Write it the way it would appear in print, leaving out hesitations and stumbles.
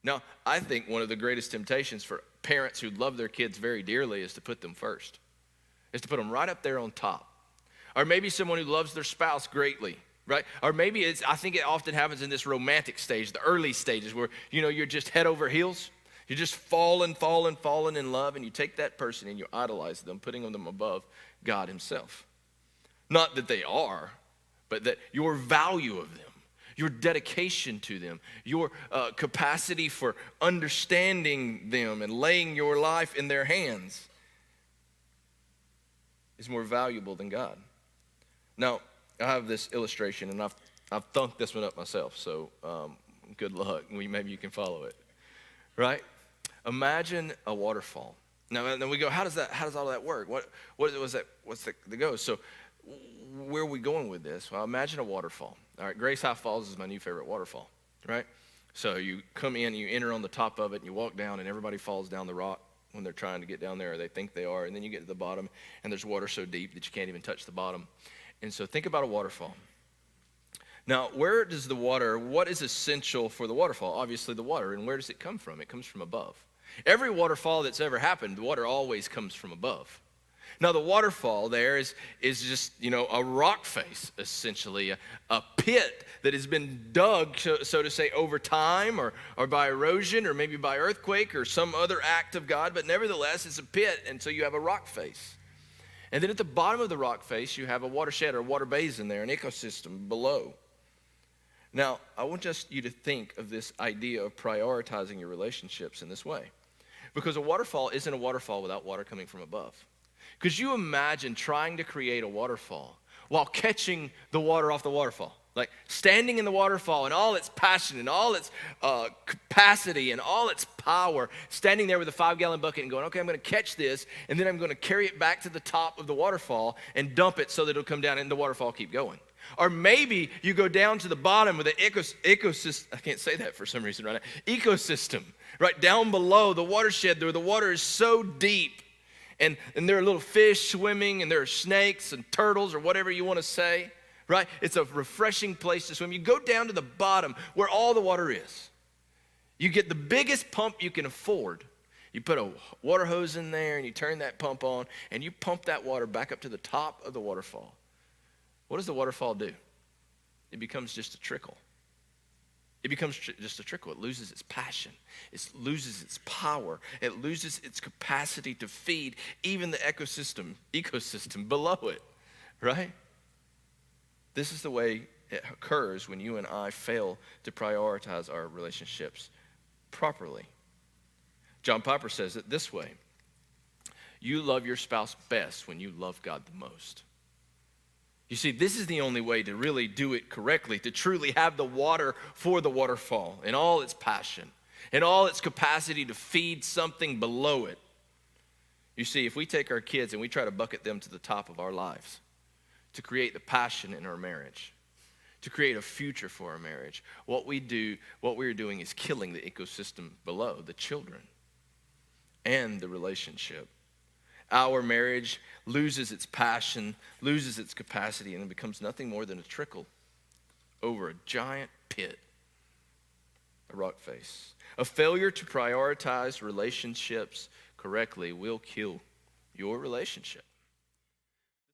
Now, I think one of the greatest temptations for parents who love their kids very dearly is to put them first, is to put them right up there on top. Or maybe someone who loves their spouse greatly, right? Or maybe I think it often happens in this romantic stage, the early stages where, you're just head over heels. You're just falling in love, and you take that person and you idolize them, putting them above God himself. Not that they are, but that your value of them, your dedication to them, your capacity for understanding them and laying your life in their hands is more valuable than God. Now, I have this illustration, and I've thunked this one up myself, so good luck. Maybe you can follow it, right? Imagine a waterfall. Now we go, how does all that work? What's the go? So where are we going with this? Well, imagine a waterfall. All right, Grace High Falls is my new favorite waterfall, right? So you come in, you enter on the top of it, and you walk down, and everybody falls down the rock when they're trying to get down there, or they think they are, and then you get to the bottom, and there's water so deep that you can't even touch the bottom. And so think about a waterfall. Now, where does the water, what is essential for the waterfall? Obviously the water, and where does it come from? It comes from above. Every waterfall that's ever happened, the water always comes from above. Now, the waterfall there is just, a rock face, essentially, a pit that has been dug, so to say, over time or by erosion or maybe by earthquake or some other act of God, but nevertheless, it's a pit, and so you have a rock face. And then at the bottom of the rock face, you have a watershed or water basin there, an ecosystem below. Now, I want just you to think of this idea of prioritizing your relationships in this way. Because a waterfall isn't a waterfall without water coming from above. Could you imagine trying to create a waterfall while catching the water off the waterfall? Like standing in the waterfall and all its passion and all its capacity and all its power, standing there with a 5-gallon bucket and going, okay, I'm going to catch this, and then I'm going to carry it back to the top of the waterfall and dump it so that it'll come down and the waterfall keep going. Or maybe you go down to the bottom with the ecosystem, I can't say that for some reason right now, ecosystem, right down below the watershed where the water is so deep, and there are little fish swimming, and there are snakes and turtles or whatever you want to say, right? It's a refreshing place to swim. You go down to the bottom where all the water is. You get the biggest pump you can afford. You put a water hose in there, and you turn that pump on, and you pump that water back up to the top of the waterfall. What does the waterfall do? It becomes just a trickle. It becomes just a trickle. It loses its passion. It loses its power. It loses its capacity to feed even the ecosystem below it, right? This is the way it occurs when you and I fail to prioritize our relationships properly. John Piper says it this way: you love your spouse best when you love God the most. You see, this is the only way to really do it correctly, to truly have the water for the waterfall in all its passion, in all its capacity to feed something below it. You see, if we take our kids and we try to bucket them to the top of our lives to create the passion in our marriage, to create a future for our marriage, what we're doing is killing the ecosystem below, the children and the relationship. Our marriage loses its passion, loses its capacity, and it becomes nothing more than a trickle over a giant pit, a rock face. A failure to prioritize relationships correctly will kill your relationship.